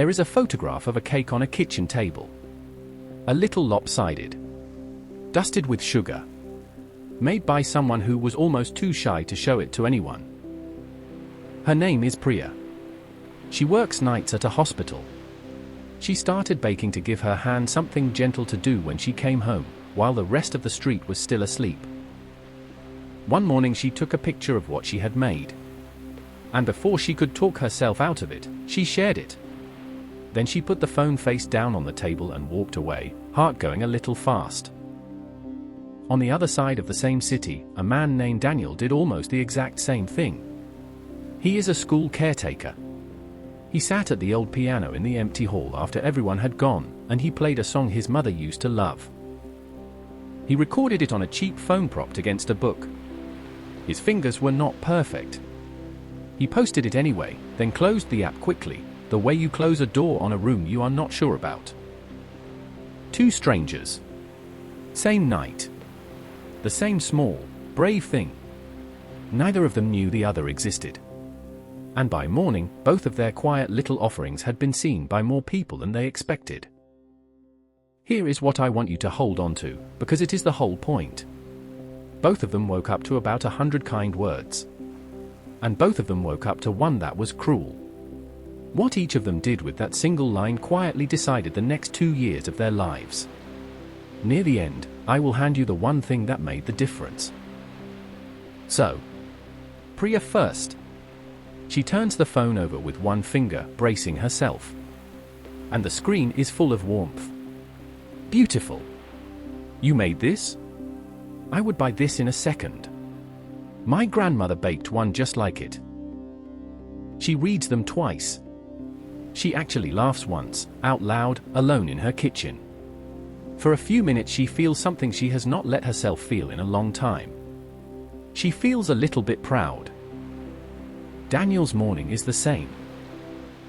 There is a photograph of a cake on a kitchen table. A little lopsided. Dusted with sugar. Made by someone who was almost too shy to show it to anyone. Her name is Priya. She works nights at a hospital. She started baking to give her hand something gentle to do when she came home, while the rest of the street was still asleep. One morning she took a picture of what she had made. And before she could talk herself out of it, she shared it. Then she put the phone face down on the table and walked away, heart going a little fast. On the other side of the same city, a man named Daniel did almost the exact same thing. He is a school caretaker. He sat at the old piano in the empty hall after everyone had gone, and he played a song his mother used to love. He recorded it on a cheap phone propped against a book. His fingers were not perfect. He posted it anyway, then closed the app quickly, the way you close a door on a room you are not sure about. Two strangers. Same night. The same small, brave thing. Neither of them knew the other existed. And by morning, both of their quiet little offerings had been seen by more people than they expected. Here is what I want you to hold on to, because it is the whole point. Both of them woke up to about 100 kind words. And both of them woke up to one that was cruel. What each of them did with that single line quietly decided the next 2 years of their lives. Near the end, I will hand you the one thing that made the difference. So, Priya first. She turns the phone over with one finger, bracing herself. And the screen is full of warmth. Beautiful. You made this? I would buy this in a second. My grandmother baked one just like it. She reads them twice. She actually laughs once, out loud, alone in her kitchen. For a few minutes she feels something she has not let herself feel in a long time. She feels a little bit proud. Daniel's morning is the same.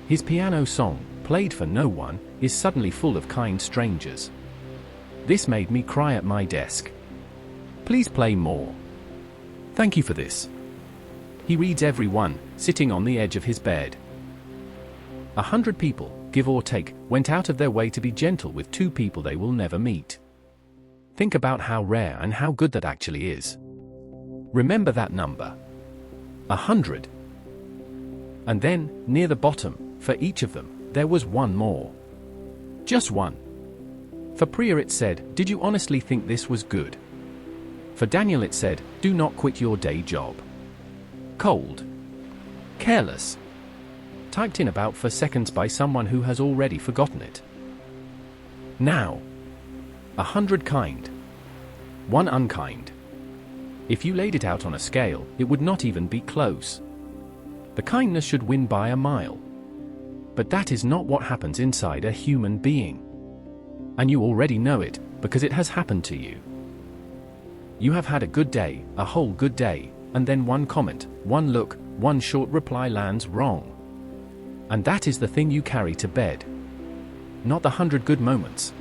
His piano song, played for no one, is suddenly full of kind strangers. This made me cry at my desk. Please play more. Thank you for this. He reads every one, sitting on the edge of his bed. 100 people, give or take, went out of their way to be gentle with two people they will never meet. Think about how rare and how good that actually is. Remember that number. 100. And then, near the bottom, for each of them, there was one more. Just one. For Priya it said, did you honestly think this was good? For Daniel it said, do not quit your day job. Cold. Careless. Typed in about 4 seconds by someone who has already forgotten it. Now. 100 kind. 1 unkind. If you laid it out on a scale, it would not even be close. The kindness should win by a mile. But that is not what happens inside a human being. And you already know it, because it has happened to you. You have had a good day, a whole good day, and then one comment, one look, one short reply lands wrong. And that is the thing you carry to bed. Not the 100 good moments.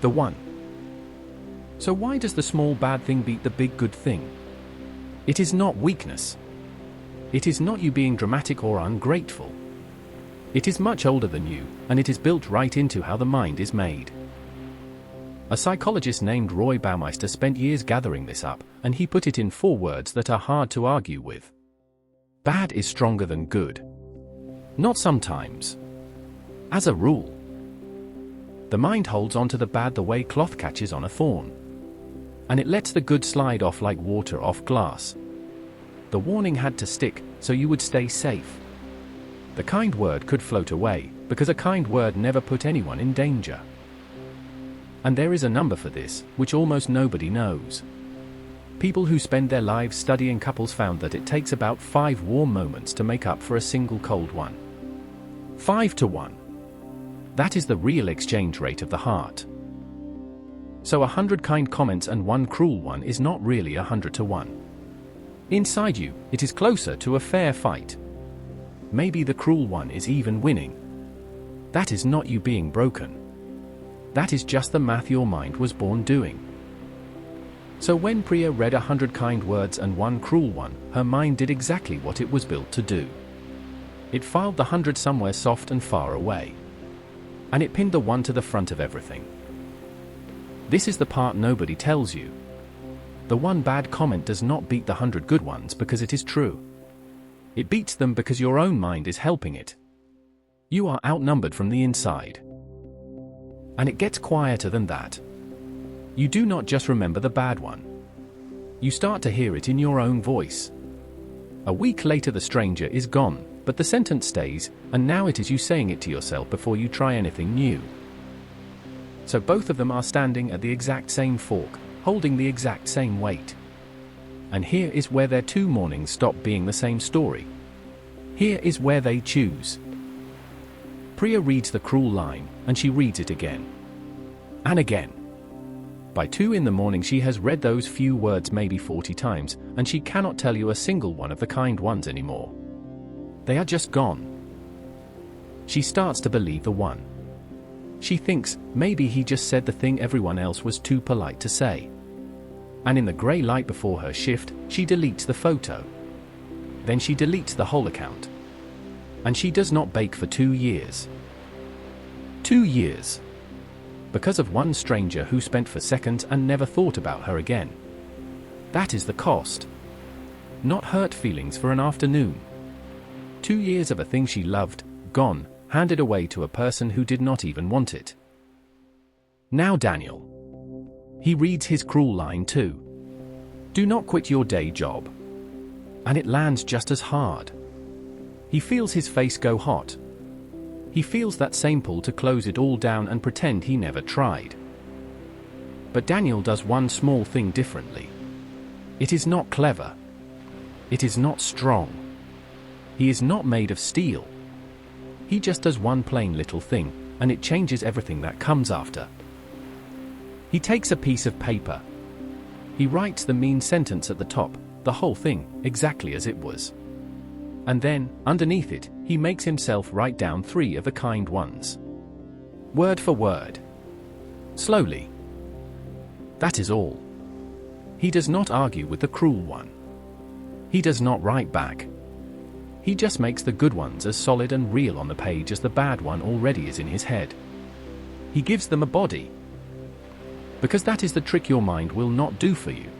The one. So why does the small bad thing beat the big good thing? It is not weakness. It is not you being dramatic or ungrateful. It is much older than you, and it is built right into how the mind is made. A psychologist named Roy Baumeister spent years gathering this up, and he put it in 4 words that are hard to argue with. Bad is stronger than good. Not sometimes. As a rule. The mind holds onto the bad the way cloth catches on a thorn. And it lets the good slide off like water off glass. The warning had to stick, so you would stay safe. The kind word could float away, because a kind word never put anyone in danger. And there is a number for this, which almost nobody knows. People who spend their lives studying couples found that it takes about 5 warm moments to make up for a single cold one. 5 to 1. That is the real exchange rate of the heart. So 100 kind comments and 1 cruel one is not really 100 to 1. Inside you, it is closer to a fair fight. Maybe the cruel one is even winning. That is not you being broken. That is just the math your mind was born doing. So when Priya read 100 kind words and 1 cruel one, her mind did exactly what it was built to do. It filed the 100 somewhere soft and far away. And it pinned the 1 to the front of everything. This is the part nobody tells you. The 1 bad comment does not beat the 100 good ones because it is true. It beats them because your own mind is helping it. You are outnumbered from the inside. And it gets quieter than that. You do not just remember the bad one. You start to hear it in your own voice. A week later the stranger is gone, but the sentence stays, and now it is you saying it to yourself before you try anything new. So both of them are standing at the exact same fork, holding the exact same weight. And here is where their 2 mornings stop being the same story. Here is where they choose. Priya reads the cruel line, and she reads it again. And again. By 2 in the morning she has read those few words maybe 40 times, and she cannot tell you a single one of the kind ones anymore. They are just gone. She starts to believe the 1. She thinks, maybe he just said the thing everyone else was too polite to say. And in the grey light before her shift, she deletes the photo. Then she deletes the whole account. And she does not bake for 2 years. 2 years. Because of 1 stranger who spent for seconds and never thought about her again. That is the cost. Not hurt feelings for an afternoon. 2 years of a thing she loved, gone, handed away to a person who did not even want it. Now Daniel. He reads his cruel line too. Do not quit your day job. And it lands just as hard. He feels his face go hot. He feels that same pull to close it all down and pretend he never tried. But Daniel does 1 small thing differently. It is not clever. It is not strong. He is not made of steel. He just does 1 plain little thing, and it changes everything that comes after. He takes a piece of paper. He writes the mean sentence at the top, the whole thing, exactly as it was. And then, underneath it, he makes himself write down 3 of the kind ones. Word for word. Slowly. That is all. He does not argue with the cruel one. He does not write back. He just makes the good ones as solid and real on the page as the bad one already is in his head. He gives them a body. Because that is the trick your mind will not do for you.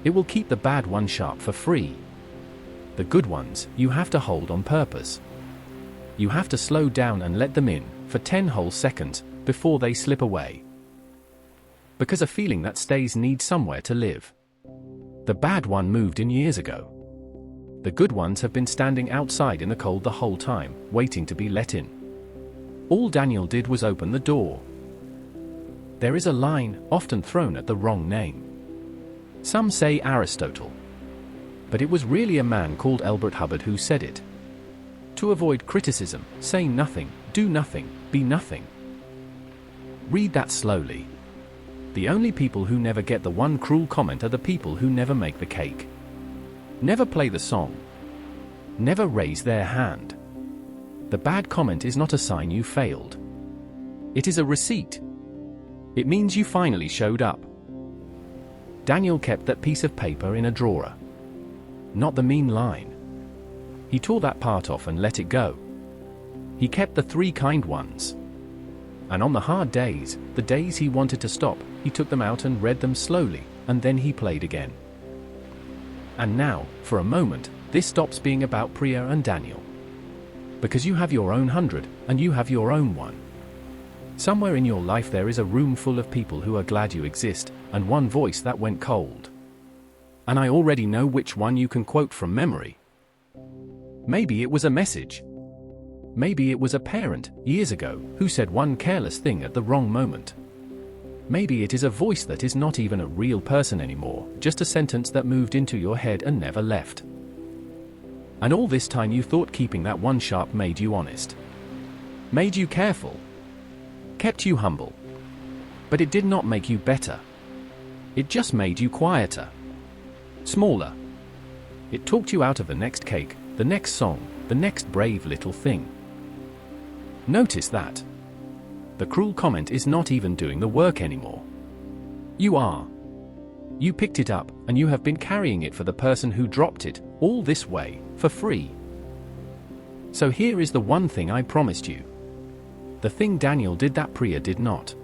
It will keep the bad one sharp for free. The good ones, you have to hold on purpose. You have to slow down and let them in, for 10 whole seconds, before they slip away. Because a feeling that stays needs somewhere to live. The bad one moved in years ago. The good ones have been standing outside in the cold the whole time, waiting to be let in. All Daniel did was open the door. There is a line, often thrown at the wrong name. Some say Aristotle. But it was really a man called Elbert Hubbard who said it. To avoid criticism, say nothing, do nothing, be nothing. Read that slowly. The only people who never get the 1 cruel comment are the people who never make the cake. Never play the song. Never raise their hand. The bad comment is not a sign you failed. It is a receipt. It means you finally showed up. Daniel kept that piece of paper in a drawer. Not the mean line. He tore that part off and let it go. He kept the 3 kind ones. And on the hard days, the days he wanted to stop, he took them out and read them slowly, and then he played again. And now, for a moment, this stops being about Priya and Daniel. Because you have your own 100, and you have your own 1. Somewhere in your life there is a room full of people who are glad you exist, and 1 voice that went cold. And I already know which one you can quote from memory. Maybe it was a message. Maybe it was a parent, years ago, who said 1 careless thing at the wrong moment. Maybe it is a voice that is not even a real person anymore, just a sentence that moved into your head and never left. And all this time you thought keeping that 1 sharp made you honest. Made you careful. Kept you humble. But it did not make you better. It just made you quieter. Smaller. It talked you out of the next cake, the next song, the next brave little thing. Notice that. The cruel comment is not even doing the work anymore. You are. You picked it up, and you have been carrying it for the person who dropped it, all this way, for free. So here is the one thing I promised you. The thing Daniel did that Priya did not.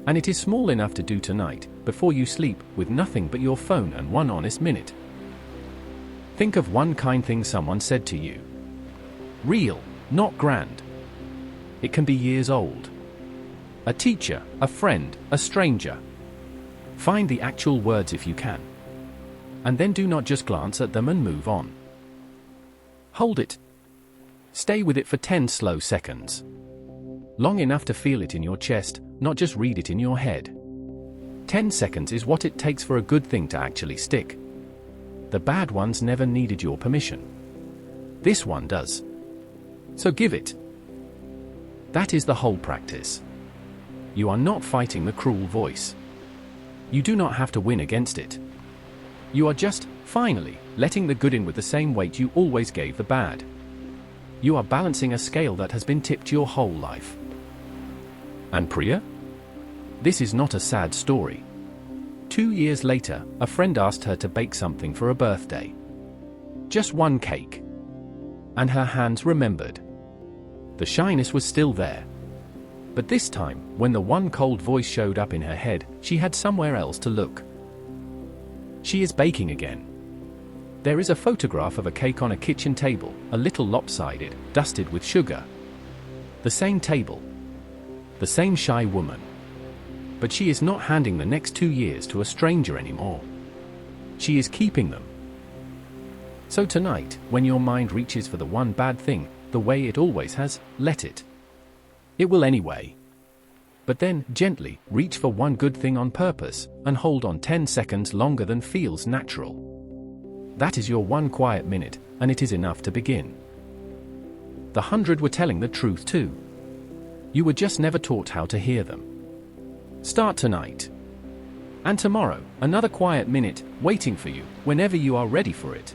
And it is small enough to do tonight, before you sleep, with nothing but your phone and one honest minute. Think of one kind thing someone said to you. Real, not grand. It can be years old. A teacher, a friend, a stranger. Find the actual words if you can. And then do not just glance at them and move on. Hold it. Stay with it for 10 slow seconds. Long enough to feel it in your chest, not just read it in your head. 10 seconds is what it takes for a good thing to actually stick. The bad ones never needed your permission. This one does. So give it. That is the whole practice. You are not fighting the cruel voice. You do not have to win against it. You are just, finally, letting the good in with the same weight you always gave the bad. You are balancing a scale that has been tipped your whole life. And Priya? This is not a sad story. 2 years later, a friend asked her to bake something for a birthday. Just one cake. And her hands remembered. The shyness was still there. But this time, when the one cold voice showed up in her head, she had somewhere else to look. She is baking again. There is a photograph of a cake on a kitchen table, a little lopsided, dusted with sugar. The same table. The same shy woman. But she is not handing the next 2 years to a stranger anymore. She is keeping them. So tonight, when your mind reaches for the one bad thing, the way it always has, let it. It will anyway. But then, gently, reach for one good thing on purpose, and hold on 10 seconds longer than feels natural. That is your one quiet minute, and it is enough to begin. The 100 were telling the truth too. You were just never taught how to hear them. Start tonight. And tomorrow, another quiet minute, waiting for you, whenever you are ready for it.